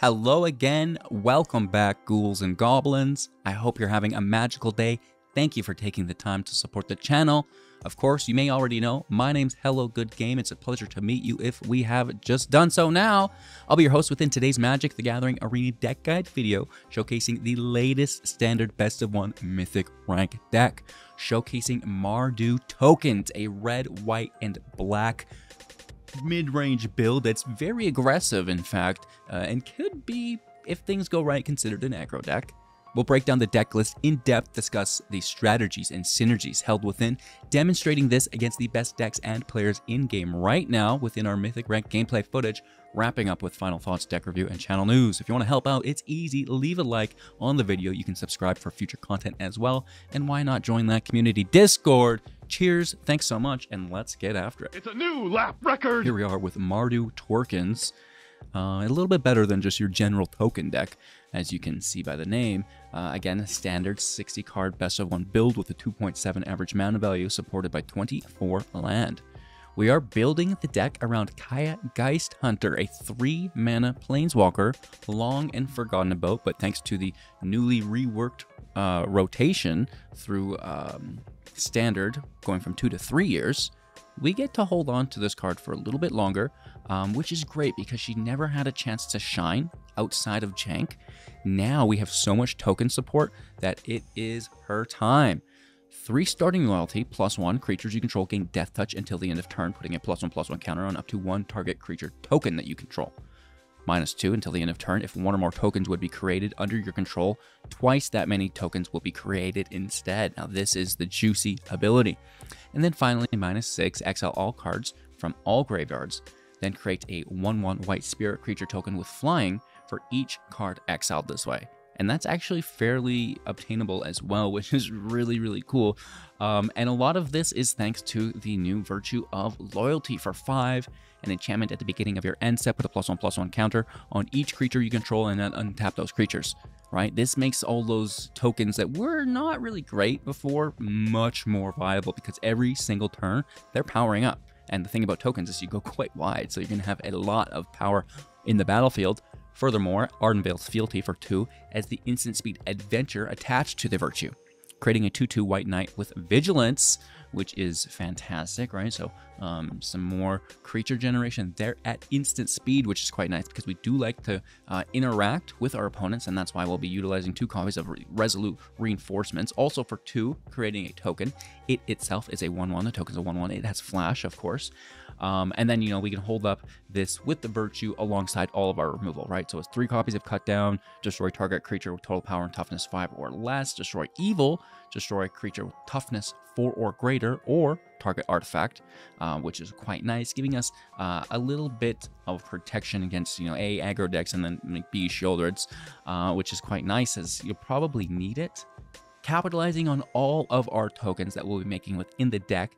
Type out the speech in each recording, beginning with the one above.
Hello again, welcome back ghouls and goblins. I hope you're having a magical day. Thank you for taking the time to support the channel. Of course, you may already know, my name's Hello Good Game. It's a pleasure to meet you if we have just done so now. I'll be your host within today's Magic the Gathering Arena deck guide video, showcasing the latest standard best of one mythic rank deck, showcasing Mardu Tokens, a red, white, and black mid-range build that's very aggressive, in fact, and could be, if things go right, considered an aggro deck. We'll break down the deck list in depth, discuss the strategies and synergies held within, demonstrating this against the best decks and players in-game right now within our Mythic Rank gameplay footage, wrapping up with final thoughts, deck review, and channel news. If you want to help out, it's easy. Leave a like on the video. You can subscribe for future content as well, and why not join that community Discord? Cheers, thanks so much, and let's get after it. It's a new lap record! Here we are with Mardu Tokens. A little bit better than just your general token deck, as you can see by the name. Again, a standard 60 card best of one build with a 2.7 average mana value, supported by 24 land. We are building the deck around Kaya Geist Hunter, a 3 mana planeswalker, long and forgotten about, but thanks to the newly reworked rotation through standard, going from 2 to 3 years, we get to hold on to this card for a little bit longer, which is great because she never had a chance to shine outside of Jank. Now we have so much token support that it is her time. 3 starting loyalty, +1, creatures you control gain death touch until the end of turn, putting a +1/+1 counter on up to 1 target creature token that you control. -2 until the end of turn. If 1 or more tokens would be created under your control, twice that many tokens will be created instead. Now this is the juicy ability. And then finally, -6, exile all cards from all graveyards, then create a 1/1 white spirit creature token with flying for each card exiled this way. And that's actually fairly obtainable as well, which is really cool. And a lot of this is thanks to the new virtue of loyalty. For 5, an enchantment at the beginning of your end step with a +1/+1 counter on each creature you control, and then untap those creatures, right? This makes all those tokens that were not really great before much more viable, because every single turn they're powering up. And the thing about tokens is you go quite wide, so you're going to have a lot of power in the battlefield. Furthermore, Ardenvale's Fealty for 2 as the instant speed adventure attached to the virtue, creating a 2/2 white knight with vigilance, which is fantastic, right? So some more creature generation there at instant speed, which is quite nice because we do like to interact with our opponents, and that's why we'll be utilizing 2 copies of Resolute Reinforcements. Also for 2, creating a token. It itself is a 1/1. The token's a 1/1. It has flash, of course. And then, you know, we can hold up this with the virtue alongside all of our removal, right? So it's 3 copies of Cut Down, destroy target creature with total power and toughness 5 or less, destroy evil, destroy creature with toughness 4 or greater, or target artifact, which is quite nice, giving us a little bit of protection against, you know, A, aggro decks, and then B, Shieldreds, which is quite nice as you'll probably need it. Capitalizing on all of our tokens that we'll be making within the deck,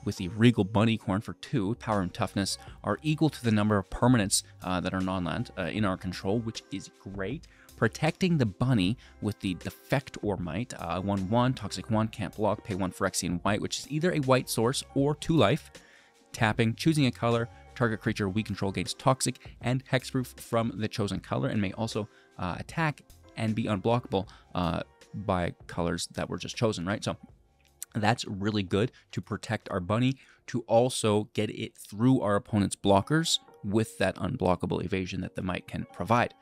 with the Regal Bunnycorn for 2, power and toughness are equal to the number of permanents that are non-land in our control, which is great. Protecting the bunny with the Defect or Might, 1/1, toxic 1, can't block, pay 1 Phyrexian white, which is either a white source or 2 life. Tapping, choosing a color, target creature we control gains toxic and hexproof from the chosen color, and may also attack and be unblockable by colors that were just chosen, right? So that's really good to protect our bunny, to also get it through our opponent's blockers with that unblockable evasion that the Might can provide.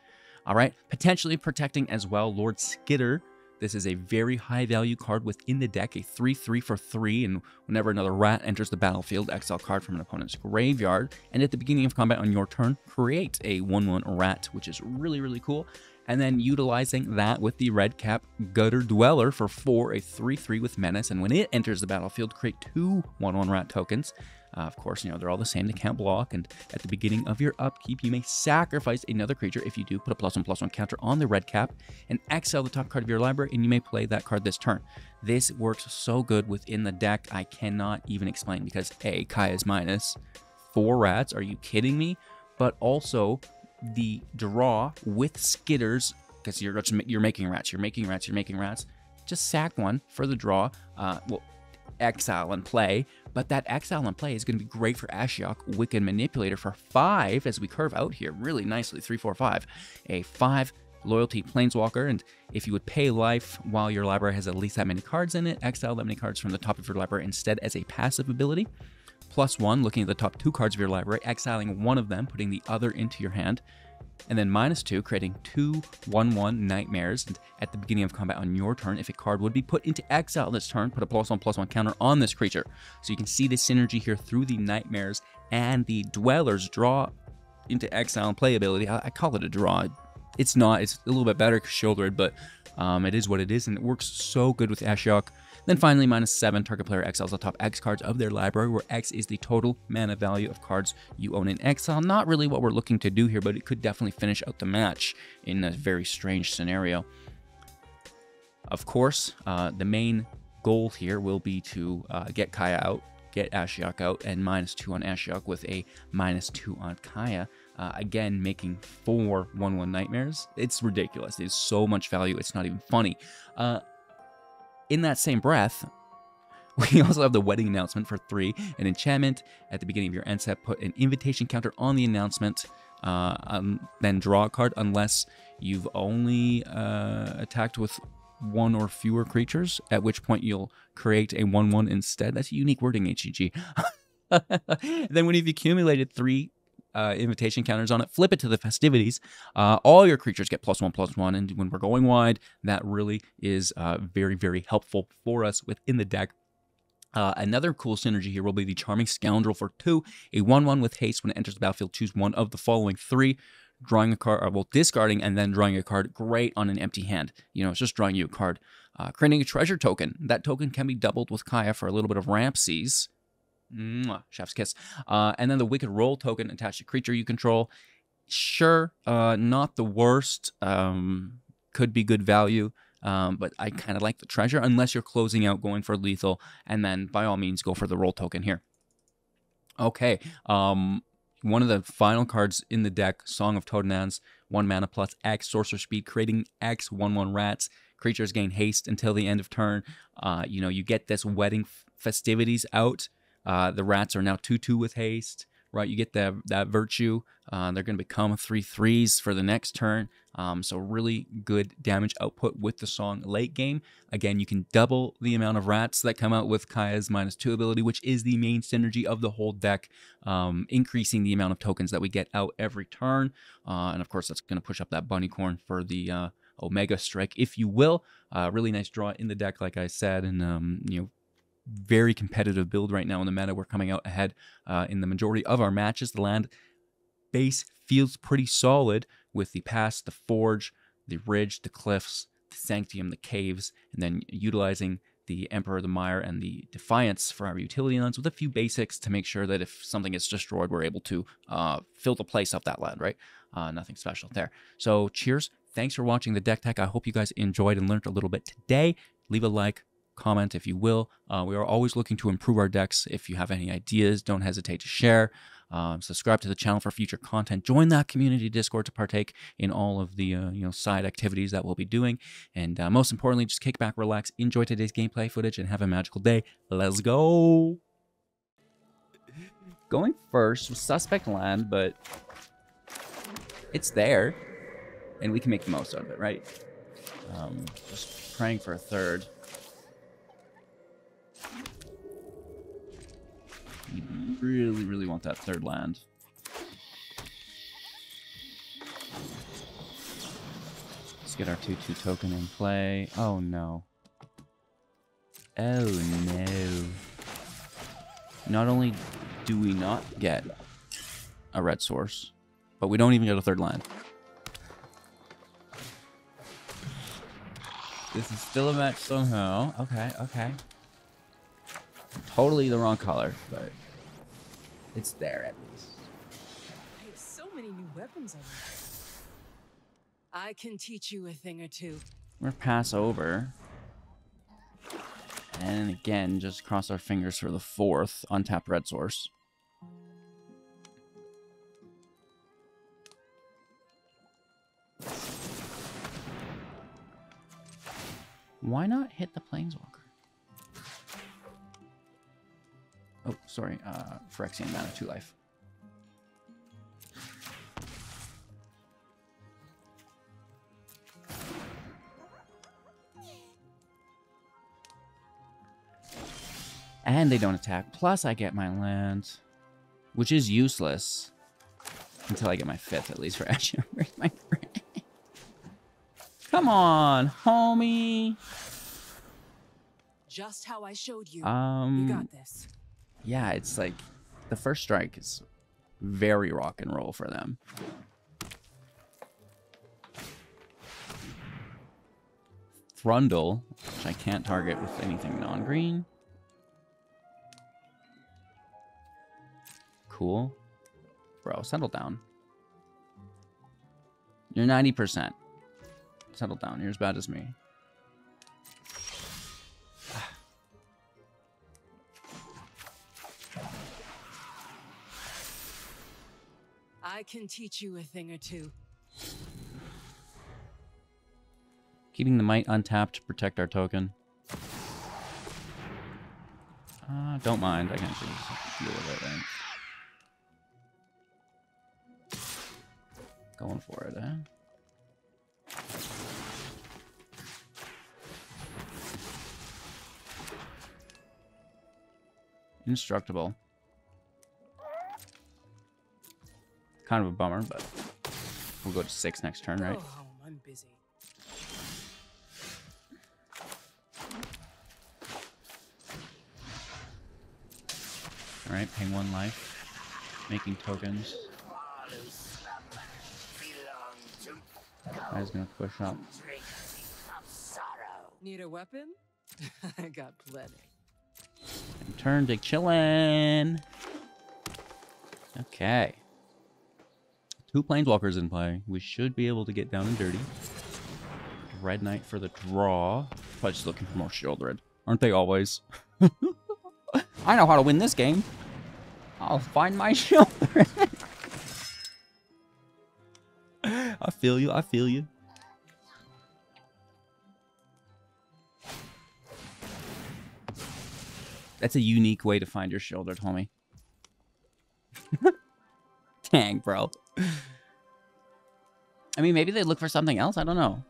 All right, potentially protecting as well Lord Skitter. This is a very high value card within the deck, a 3/3 for 3, and whenever another rat enters the battlefield, exile card from an opponent's graveyard, and at the beginning of combat on your turn, create a 1/1 rat, which is really cool. And then utilizing that with the red cap Gutter Dweller for 4, a 3/3 with menace, and when it enters the battlefield, create 2 1/1 rat tokens. Of course, you know, they're all the same, they can't block, and at the beginning of your upkeep, you may sacrifice another creature. If you do, put a +1/+1 counter on the red cap, and exile the top card of your library, and you may play that card this turn. This works so good within the deck, I cannot even explain, because A, Kaya's minus 4 rats, are you kidding me? But also, the draw with Skitters, because you're making rats, just sack 1 for the draw, well, exile and play But that exile in play is going to be great for Ashiok, Wicked Manipulator for 5, as we curve out here really nicely, 3, 4, 5. A 5 loyalty Planeswalker, and if you would pay life while your library has at least that many cards in it, exile that many cards from the top of your library instead as a passive ability. +1, looking at the top 2 cards of your library, exiling one of them, putting the other into your hand. And then -2, creating 2 1/1 nightmares. And at the beginning of combat on your turn, if a card would be put into exile this turn, put a +1/+1 counter on this creature. So you can see the synergy here through the nightmares and the dwellers draw into exile and play ability. I call it a draw. It's not. It's a little bit better because shielded, but it is what it is, and it works so good with Ashiok. Then finally, -7, target player exiles the top X cards of their library, where X is the total mana value of cards you own in exile. Not really what we're looking to do here, but it could definitely finish out the match in a very strange scenario. Of course, the main goal here will be to get Kaya out, get Ashiok out, and -2 on Ashiok with a -2 on Kaya. Again, making 4 1/1 nightmares. It's ridiculous. There's so much value, it's not even funny. In that same breath, we also have the wedding announcement for 3, an enchantment. At the beginning of your end step, put an invitation counter on the announcement, then draw a card unless you've only attacked with 1 or fewer creatures, at which point you'll create a 1/1 instead. That's unique wording, HEG. Then when you've accumulated 3 invitation counters on it, flip it to the festivities. All your creatures get +1/+1, and when we're going wide, that really is very, very helpful for us within the deck. Another cool synergy here will be the Charming Scoundrel for 2, a 1/1 with haste. When it enters the battlefield, choose one of the following 3. Drawing a card, well, discarding and then drawing a card, great on an empty hand. You know, it's just drawing you a card. Creating a treasure token. That token can be doubled with Kaya for a little bit of Ramses. Mwah, chef's kiss. And then the Wicked Roll token attached to creature you control. Sure, not the worst. Could be good value, but I kind of like the treasure, unless you're closing out, going for lethal, and then by all means go for the roll token here. Okay, one of the final cards in the deck, Song of Totenans, 1 mana plus X, sorcerer speed, creating X 1/1 rats. Creatures gain haste until the end of turn. You know, you get this wedding festivities out. The rats are now 2/2 with haste, right? You get that virtue. They're going to become 3/3s for the next turn. So really good damage output with the song late game. Again, you can double the amount of rats that come out with Kaya's -2 ability, which is the main synergy of the whole deck, increasing the amount of tokens that we get out every turn. And of course, that's going to push up that bunnycorn for the Omega Strike, if you will. Really nice draw in the deck, like I said, and you know, very competitive build right now in the meta. We're coming out ahead in the majority of our matches. The land base feels pretty solid with the Pass, the Forge, the Ridge, the Cliffs, the Sanctium, the Caves, and then utilizing the Emperor, the Mire, and the Defiance for our utility lands with a few basics to make sure that if something is destroyed, we're able to fill the place of that land, right? Nothing special there. So cheers. Thanks for watching the Deck Tech. I hope you guys enjoyed and learned a little bit today. Leave a like, comment if you will. We are always looking to improve our decks. If you have any ideas, don't hesitate to share. Subscribe to the channel for future content. Join that community Discord to partake in all of the side activities that we'll be doing. And most importantly, just kick back, relax, enjoy today's gameplay footage, and have a magical day. Let's go! Going first with Suspect Land, but it's there, and we can make the most out of it, right? Just praying for a third. You really, really want that third land. Let's get our 2/2 token in play. Oh no. Oh no. Not only do we not get a red source, but we don't even get a third land. This is still a match somehow. Okay, okay. Totally the wrong color, but it's there at least. I have so many new weapons on me. I can teach you a thing or two. We're gonna pass over. And again, just cross our fingers for the 4th untapped red source. Why not hit the Planeswalker? sorry, Phyrexian mana, 2 life. And they don't attack. Plus, I get my land, which is useless until I get my 5th, at least for action. Where's my friend? Come on, homie. Just how I showed you. You got this. Yeah, it's like the first strike is very rock and roll for them. Thrundle, which I can't target with anything non-green. Cool. Bro, settle down. You're 90%. Settle down. You're as bad as me. I can teach you a thing or two. Keeping the might untapped to protect our token. Don't mind. I can actually just deal with it, right? Going for it, eh? Indestructible. Kind of a bummer, but we'll go to 6 next turn, right? Oh, I'm busy. Alright, paying 1 life. Making tokens. I was gonna push up. Need a weapon? I got plenty. Turn to chillin'. Okay. 2 planeswalkers in play. We should be able to get down and dirty. Red Knight for the draw. Probably just looking for more Shieldred. Aren't they always? I know how to win this game. I'll find my Shieldred. I feel you. I feel you. That's a unique way to find your Shieldred, homie. Dang, bro. I mean, maybe they look for something else. I don't know.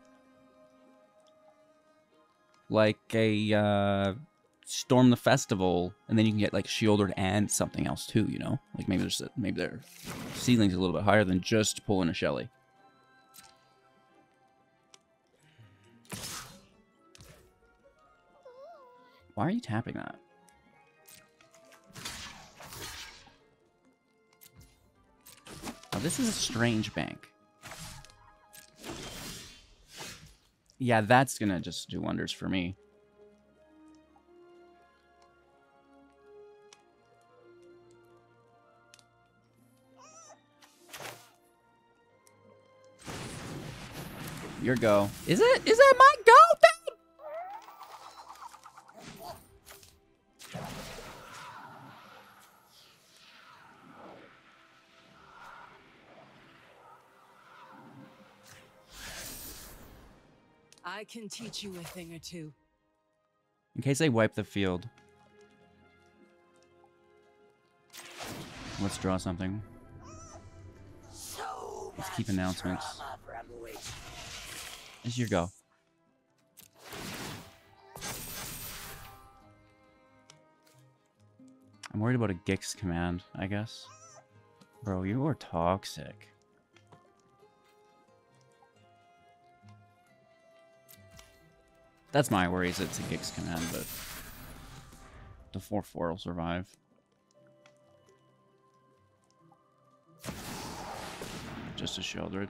Like a Storm the Festival, and then you can get like Shieldred and something else too. You know, like maybe their ceiling's a little bit higher than just pulling a Shelly. Why are you tapping that? Oh, this is a strange bank. Yeah, that's gonna just do wonders for me. Your go. Is it? Is that my go, babe? I can teach you a thing or two. In case they wipe the field. Let's draw something. Let's keep announcements. It's your go. I'm worried about a Gix command, I guess. Bro, you are toxic. That's my worries. It's a Gix command, but the 4/4 will survive. Just a Shieldred.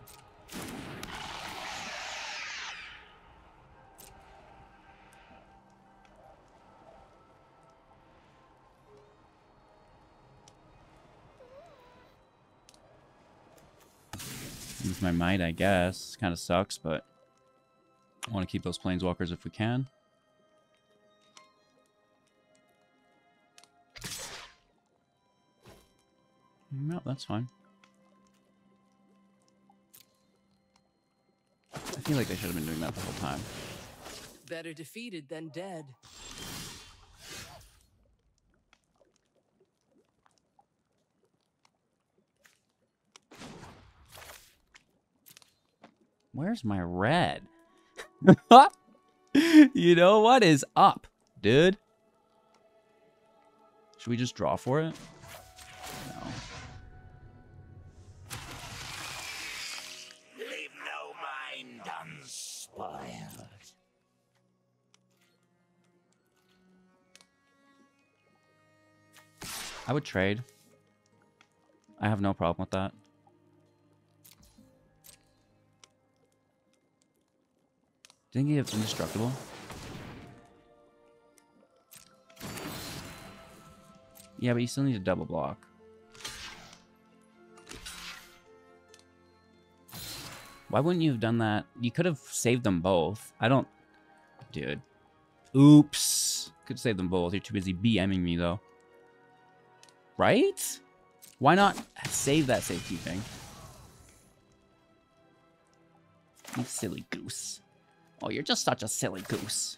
Use my might, I guess. Kind of sucks, but I want to keep those planeswalkers if we can. No, that's fine. I feel like they should have been doing that the whole time. Better defeated than dead. Where's my red? You know what is up, dude? Should we just draw for it? No. Leave no mind unspoiled. I would trade. I have no problem with that. Didn't he have indestructible? Yeah, but you still need a double block. Why wouldn't you have done that? You could have saved them both. I don't... Dude. Oops. Could save them both. You're too busy BMing me, though. Right? Why not save that safekeeping? You silly goose. Oh, you're just such a silly goose.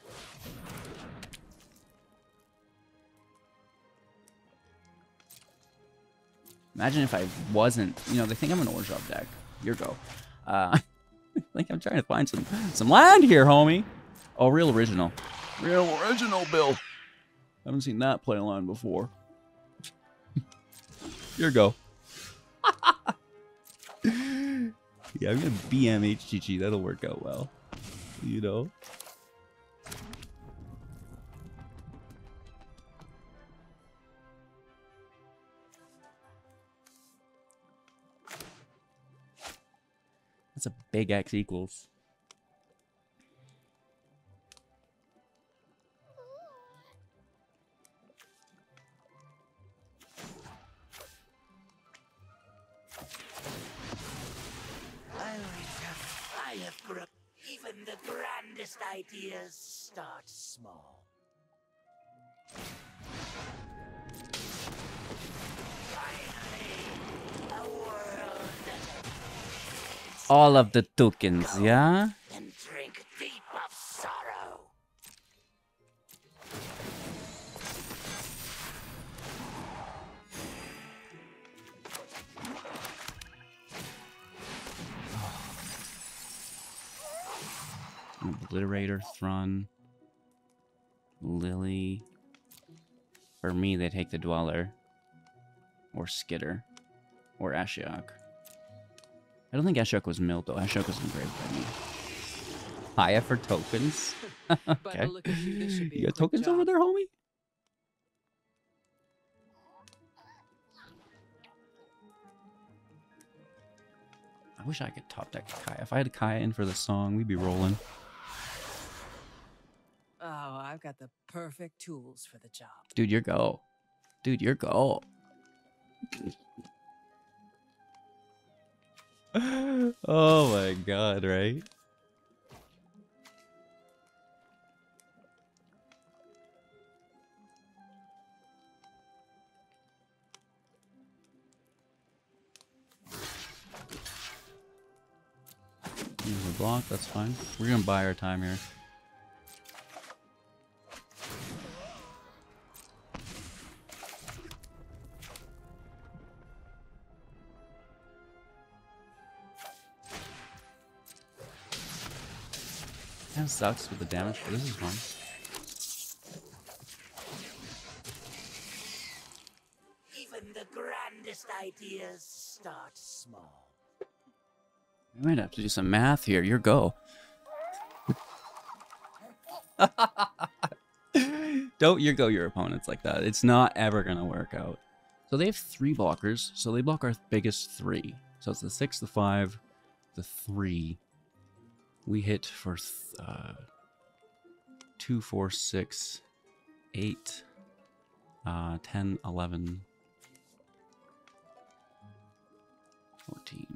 Imagine if I wasn't... You know, they think I'm an ore drop deck. Your go. Like I'm trying to find some land here, homie. Oh, real original. Real original build. Haven't seen that play line before. Your go. Yeah, I'm gonna BM HGG. That'll work out well. You know? That's a big X equals. I have grown. Even the grandest ideas start small. Finally, a world that All of the tokens, yeah? and drink deep of sorrow. Obliterator, Thrun, Lily. For me, they take the Dweller. Or Skitter. Or Ashiok. I don't think Ashiok was milled, though. Ashiok was engraved by me. Haya for tokens? By Okay. the look of you, this should be You a got quick tokens job. over there, homie? I wish I could top deck Kaya. If I had Kaya in for the song, we'd be rolling. Oh, I've got the perfect tools for the job. Dude, your go. Dude, your go. Oh my god, right? Use a block, that's fine. We're gonna buy our time here. Kind of sucks with the damage, but this is fun. Even the grandest ideas start small. We might have to do some math here. Your go. Don't your go your opponents like that. It's not ever gonna work out. So they have 3 blockers. So they block our biggest 3. So it's the 6, the 5, the 3. We hit for 2, 4, 6, 8, 10, 11, 14.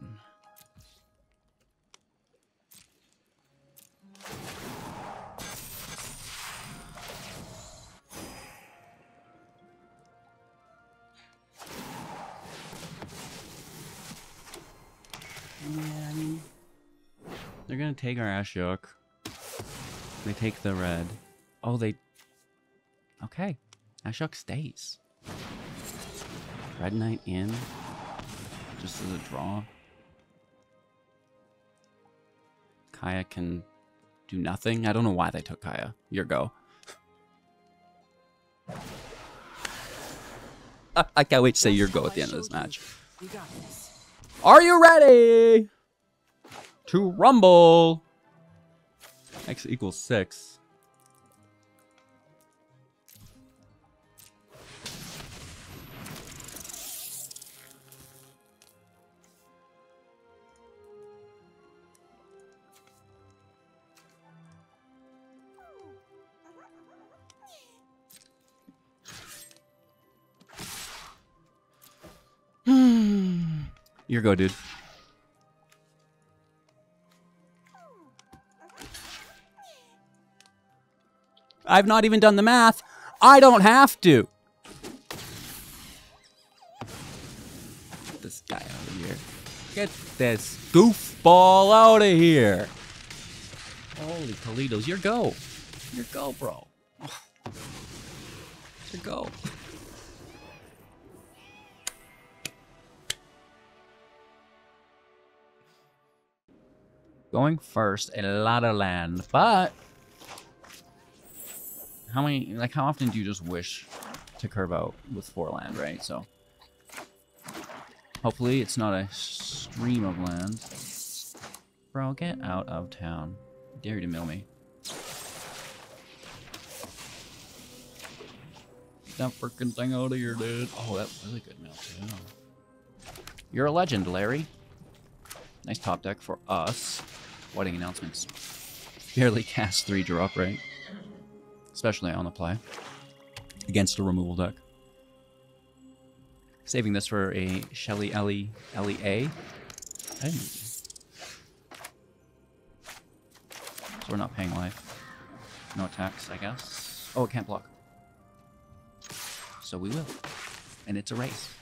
Yeah, I mean, they're gonna take our Ashiok. They take the red. Oh, they... Okay. Ashiok stays. Red Knight in. Just as a draw. Kaya can do nothing. I don't know why they took Kaya. Your go. I can't wait to say your go at the end of this match. You got this. Are you ready to rumble? X equals 6. Your go, dude. I've not even done the math. I don't have to. Get this guy out of here. Get this goofball out of here. Holy Toledo's. Your go. Your go, bro. Oh. Your go. Going first, a lot of land, but how often do you just wish to curve out with 4 land, right? So hopefully it's not a stream of land. Bro, get out of town. I dare you to mill me. Get that freaking thing out of here, dude. Oh, that was really good mill, too. You're a legend, Larry. Nice top deck for us. Wedding announcements. Barely cast 3 drop, right? Especially on the play. Against a removal deck. Saving this for a Shelly Ellie A. Hey. So we're not paying life. No attacks, I guess. Oh, it can't block. So we will. And it's a race.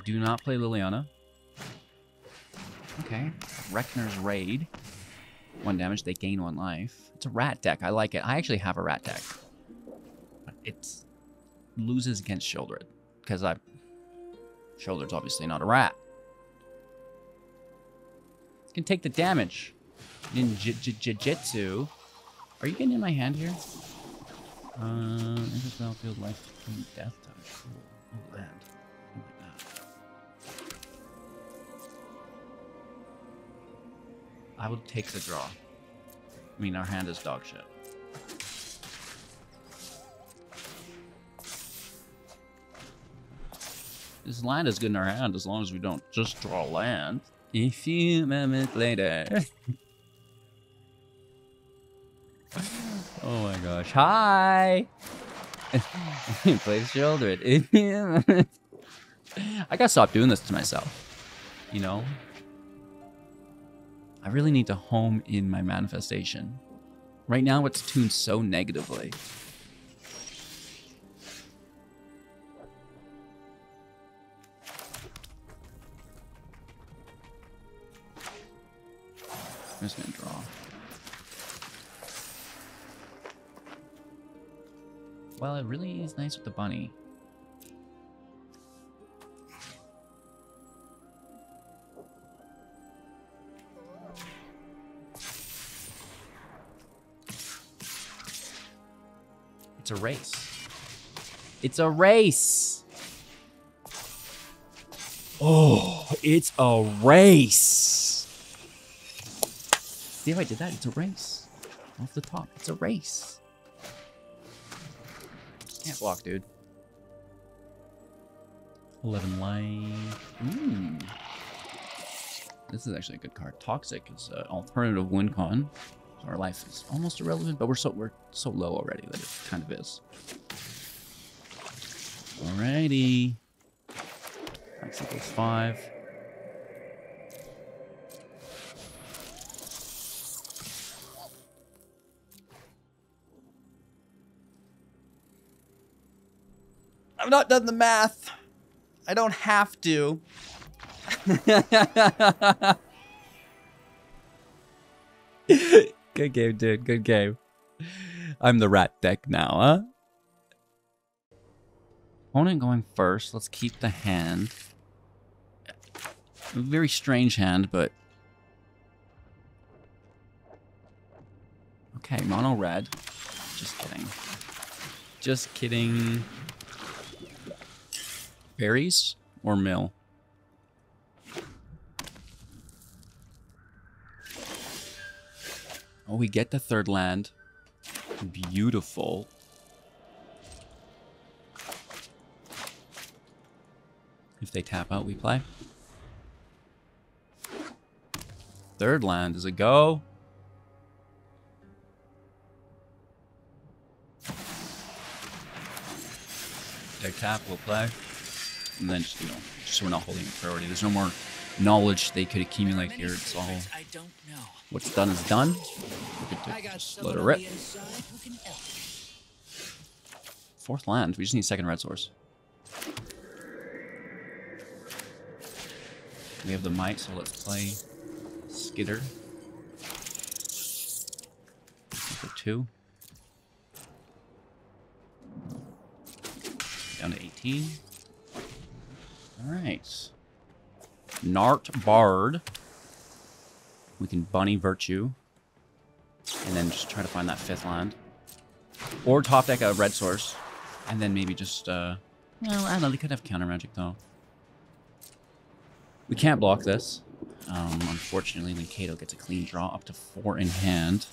Do not play Liliana. Okay. Reckner's Raid. 1 damage, they gain 1 life. It's a rat deck. I like it. I actually have a rat deck. But it loses against Shieldred. Because Shieldred's obviously not a rat. It can take the damage. Ninjitsu. Are you getting in my hand here? Enters battlefield, life, death touch. Oh, land. I would take the draw. I mean, our hand is dog shit. This land is good in our hand as long as we don't just draw land. A few moments later. Oh my gosh. Hi! Play Shieldred. I gotta stop doing this to myself. You know? I really need to home in my manifestation. Right now, it's tuned so negatively. I'm just gonna draw. Well, it really is nice with the bunny. It's a race. It's a race. Oh, it's a race. See how I did that? It's a race. Off the top. It's a race. Can't block, dude. 11 life. Ooh. This is actually a good card. Toxic is an alternative win con. Our life is almost irrelevant, but we're so low already that it kind of is. Alrighty. X equals 5. I've not done the math. I don't have to. Good game, dude. Good game. I'm the rat deck now, huh? Opponent going first. Let's keep the hand. A very strange hand, but... Okay, mono red. Just kidding. Just kidding. Berries or mill? Oh, we get the third land. Beautiful. If they tap out, we play. Third land, does it go? They tap, we'll play. And then, just, you know, just so we're not holding priority. There's no more knowledge they could accumulate here. It's all... What's done is done. Just let it rip. Fourth land. We just need second red source. We have the might, so let's play Skitter. For 2. Down to 18. Alright. Nart Bard. We can Bunny Virtue. And then just try to find that 5th land. Or top deck a red source. And then maybe just, well, I don't know, they could have counter magic though. We can't block this. Unfortunately, then Kato gets a clean draw up to 4 in hand.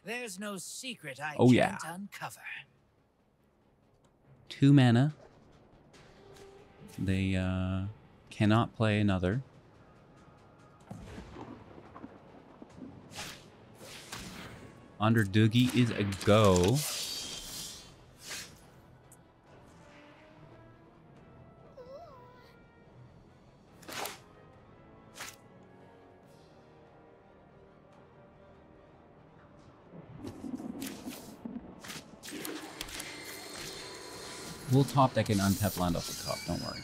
There's no secret I can't uncover. 2 mana. They cannot play another. Under Doogie is a go. We'll top deck an untapped land off the top, don't worry.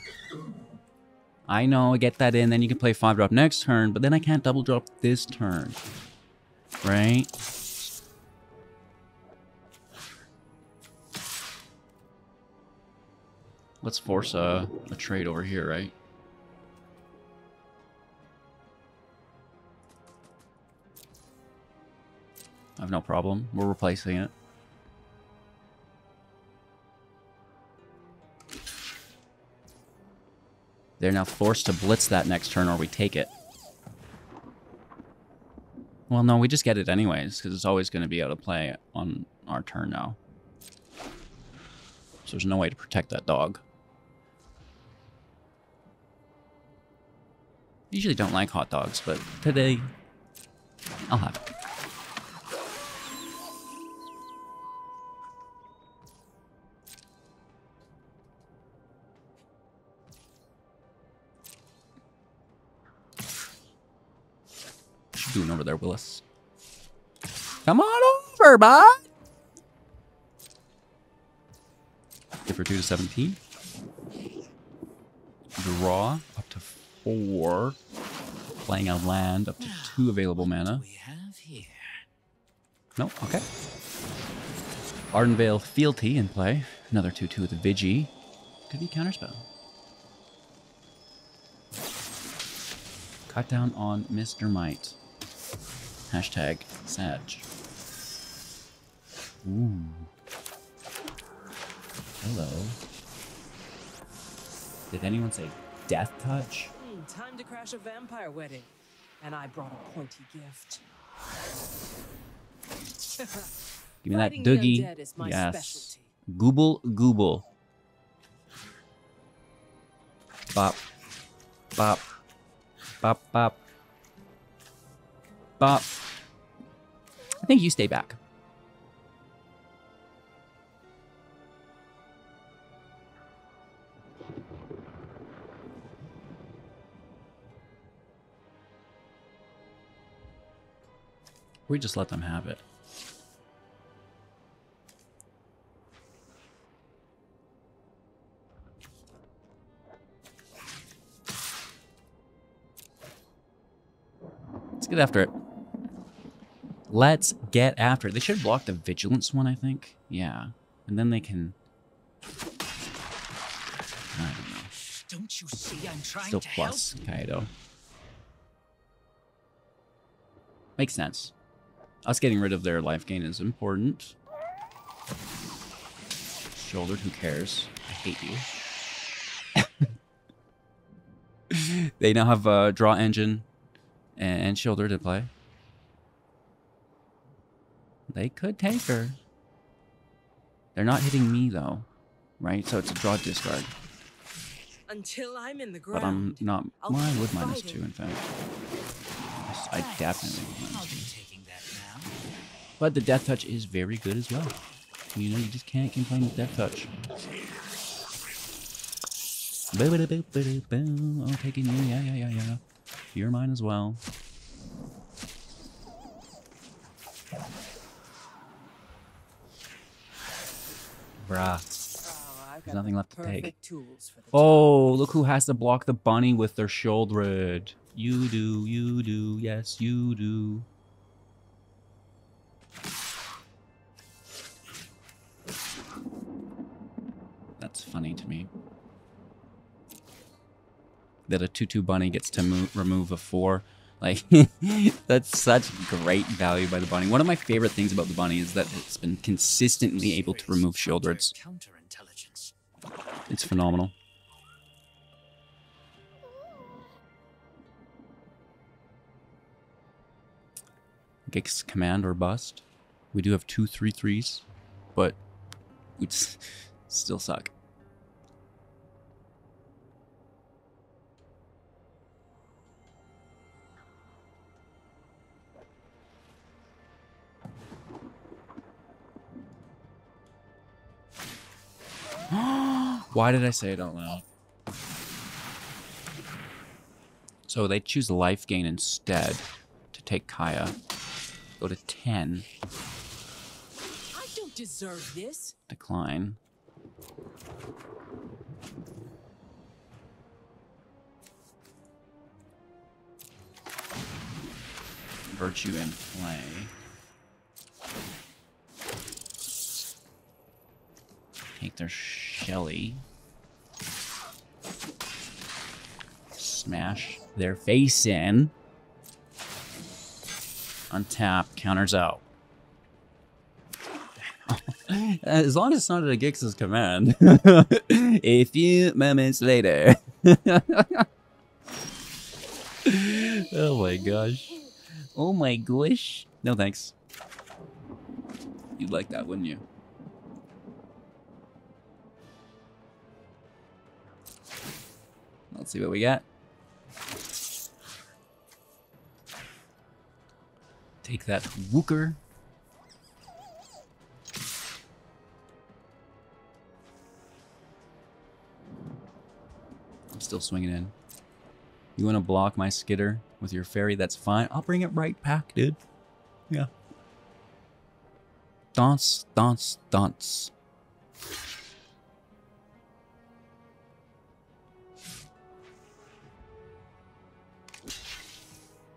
I know, get that in, then you can play 5-drop next turn, but then I can't double drop this turn. Right? Let's force a trade over here, right? I have no problem. We're replacing it. They're now forced to blitz that next turn or we take it. Well, no, we just get it anyways, because it's always going to be out of play on our turn now. So there's no way to protect that dog. Usually don't like hot dogs, but today, I'll have it. What you doing over there, Willis? Come on over, bud! Give her 2 to 17. Draw up to 4. Playing out land up to 2 available mana. Nope, okay. Ardenvale Fealty in play. Another 2/2 with a Vigi. Could be counterspell. Cut down on Mr. Might. Hashtag Sag. Ooh. Hello. Did anyone say death touch? Time to crash a vampire wedding. And I brought a pointy gift. Give me that Doogie. Yes. Gooble, gooble. Bop. Bop. Bop, bop. Bop. I think you stay back. We just let them have it. Let's get after it. Let's get after it. They should block the Vigilance one, I think. Yeah. And then they can... I don't know. Don't you see I'm trying Still to plus help? Kaido. Makes sense. Us getting rid of their life gain is important. Shouldered, who cares? I hate you. They now have a draw engine and shoulder to play. They could take her. They're not hitting me though, right? So it's a draw discard. Until I'm in the ground. But I'm not. I'll Well, I keep would -2, fighting. in fact. Yes, I definitely would I'll be -2. taking that now. But the death touch is very good as well. You know, you just can't complain with death touch. Oh, taking you. Yeah. You're mine as well. Bruh. There's nothing left to take. Tools for the Oh, look who has to block the bunny with their shouldered. You do. Yes, you do. That's funny to me. That a 2/2 bunny gets to remove a 4. Like, that's such great value by the bunny. One of my favorite things about the bunny is that it's been consistently able to remove shoulders. Counterintelligence. It's phenomenal. Geist command or bust. We do have 2 3/3s, but we still suck. Why did I say it out loud? So they choose life gain instead to take Kaya. Go to 10. I don't deserve this. Decline. Virtue in play. Take their Shelly. Smash their face in. Untap, counters out. As long as it's not at a Gix's command. A few moments later. Oh my gosh. Oh my gosh. No thanks. You'd like that, wouldn't you? Let's see what we got. Take that Wooker. I'm still swinging in. You want to block my Skitter with your fairy? That's fine. I'll bring it right back, dude. Yeah. Dance, dance, dance.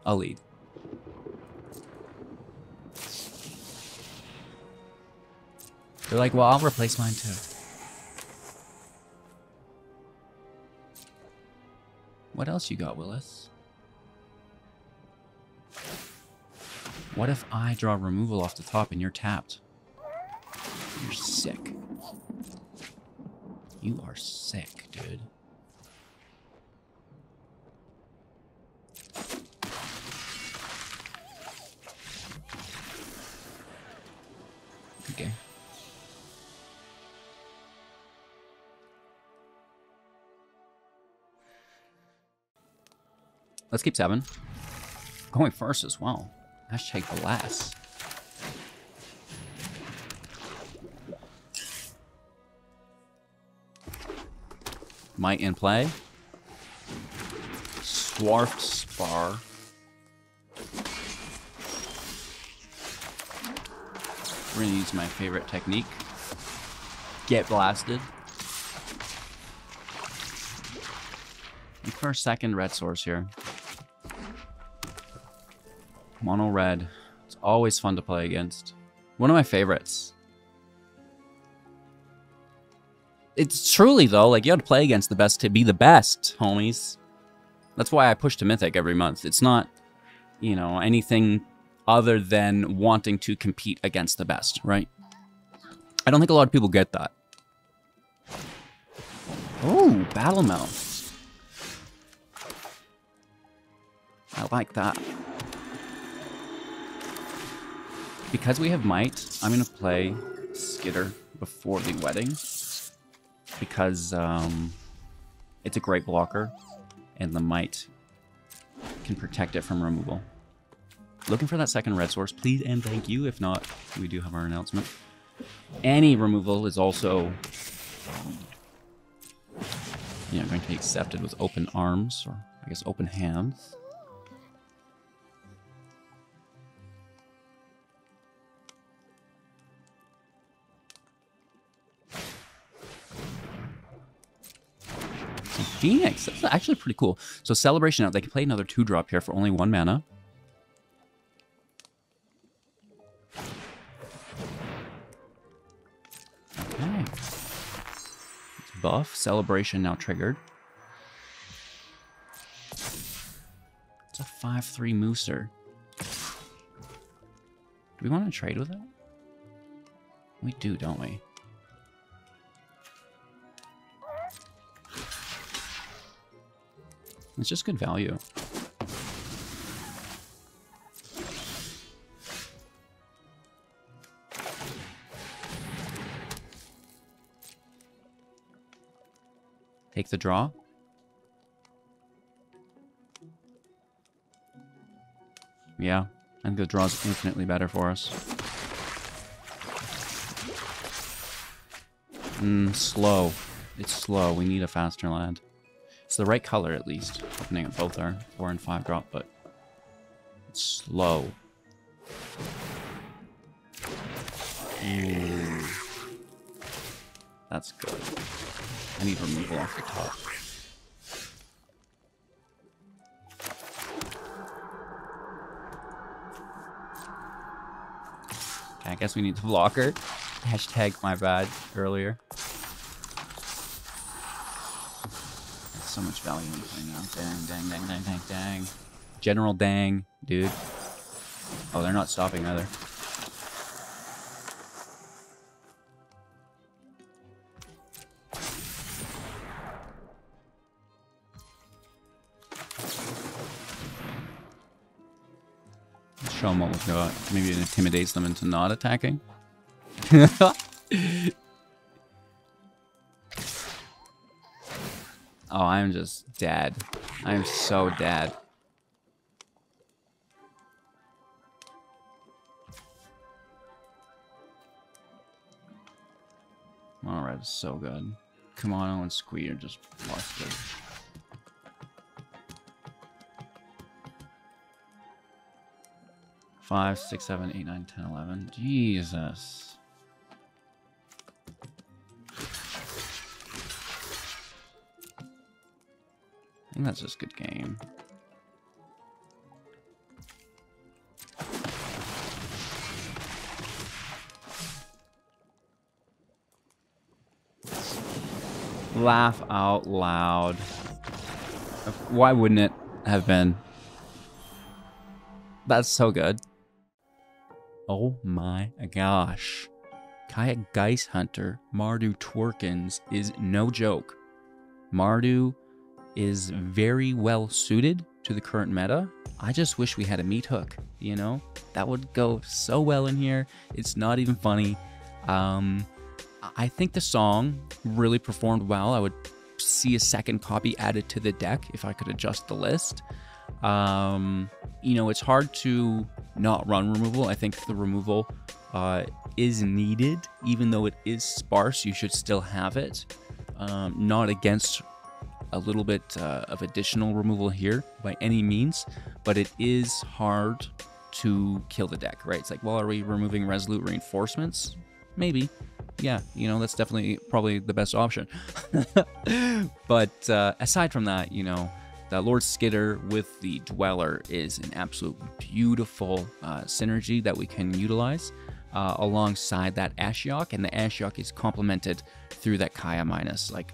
I'll lead. They're like, well, I'll replace mine too. What else you got, Willis? What if I draw removal off the top and you're tapped? You're sick. You are sick, dude. Okay. Let's keep 7. Going first as well. Hashtag blast. Might in play. Swarfed Spar. We're gonna use my favorite technique. Get blasted. Look for a second red source here. Mono red. It's always fun to play against. One of my favorites. It's truly, though, like, you have to play against the best to be the best, homies. That's why I push to Mythic every month. It's not, you know, anything other than wanting to compete against the best, right? I don't think a lot of people get that. Oh, Battle Mouth. I like that. Because we have Might, I'm going to play Skitter before the Wedding. Because it's a great blocker, and the Might can protect it from removal. Looking for that second red source, please and thank you. If not, we do have our announcement. Any removal is also, going to be accepted with open arms, or I guess open hands. Phoenix, that's actually pretty cool. So Celebration out, they can play another 2-drop here for only 1 mana. Okay. It's buff, Celebration now triggered. It's a 5/3 Mooser. Do we want to trade with it? We do, don't we? It's just good value. Take the draw. Yeah, I think the draw is infinitely better for us. Slow. It's slow. We need a faster land. It's the right color, at least. Opening up both are 4 and 5 drop, but it's slow. Ooh. That's good. I need removal off the top. Okay, I guess we need the blocker. Hashtag my bad earlier. So much value in playing now. Dang. General dang, dude. Oh, they're not stopping either. Show them what we've got. Maybe it intimidates them into not attacking. Oh, I'm just dead. I'm so dead. Alright, it's so good. Come on, Owen Squeer, just lost it. Five, 6, 7, 8, 9, 10, 11. Jesus. I think that's just a good game. Laugh out loud. Why wouldn't it have been? That's so good. Oh my gosh. Kaya Geist Hunter, Mardu Tokens is no joke. Mardu is very well suited to the current meta. I just wish we had a meat hook, you know? That would go so well in here. It's not even funny. I think the song really performed well. I would see a second copy added to the deck if I could adjust the list. You know, it's hard to not run removal. I think the removal is needed. Even though it is sparse, you should still have it. Not against a little bit of additional removal here by any means, but it is hard to kill the deck, right? It's like, well, are we removing Resolute Reinforcements? Maybe. Yeah, you know, that's definitely probably the best option. But aside from that, you know, the Lord Skitter with the Dweller is an absolute beautiful synergy that we can utilize. alongside that Ashiok, and the Ashiok is complemented through that Kaya minus. Like,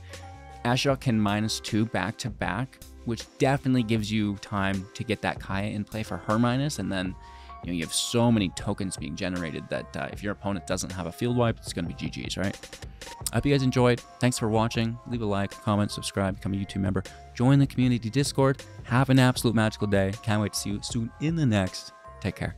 Ashiok can -2 back to back, which definitely gives you time to get that Kaya in play for her minus, and then you have so many tokens being generated that if your opponent doesn't have a field wipe, it's going to be GG's, right? I hope you guys enjoyed. Thanks for watching. Leave a like, comment, subscribe, become a YouTube member, join the community Discord. Have an absolute magical day. Can't wait to see you soon in the next. Take care.